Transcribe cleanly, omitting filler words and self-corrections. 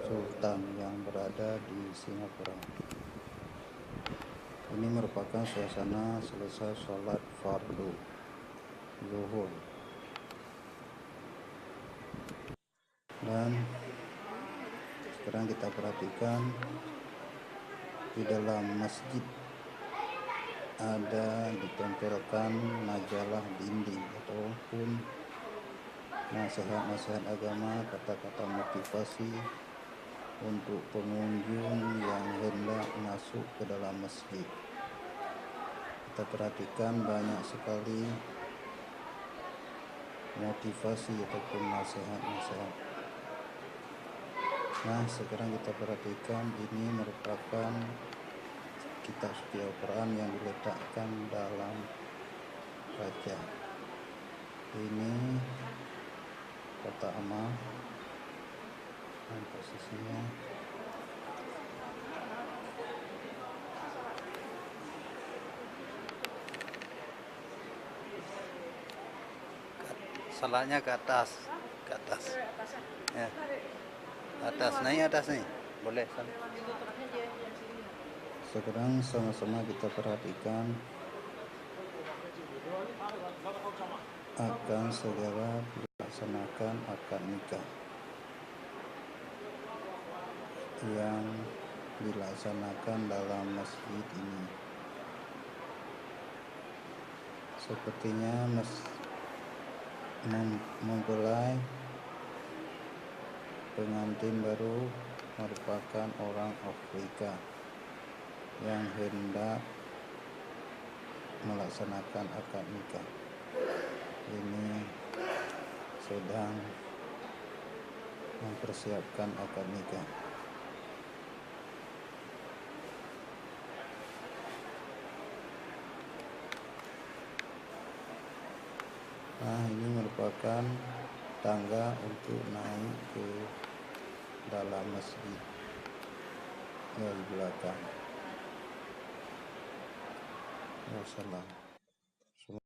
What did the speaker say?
Sultan yang berada di Singapura. Ini merupakan suasana selesai sholat fardu zuhur. Dan sekarang kita perhatikan di dalam masjid ada ditempelkan majalah dinding ataupun nasihat-nasihat agama, kata-kata motivasi untuk pengunjung yang hendak masuk ke dalam masjid. Kita perhatikan banyak sekali motivasi ataupun nasihat-nasihat. Nah, sekarang kita perhatikan ini merupakan kitab suci Al-Quran yang diletakkan dalam kaca. Ini kotak amal dan posisinya salahnya ke atas ya, atas nih boleh. Sekarang sama-sama kita perhatikan akan segera dilaksanakan akad nikah yang dilaksanakan dalam masjid ini. Sepertinya mempelai pengantin baru merupakan orang Afrika yang hendak melaksanakan akad nikah. Ini sedang mempersiapkan akad nikah. Nah, ini merupakan tangga untuk naik ke dalam masjid dari belakang. Wassalam.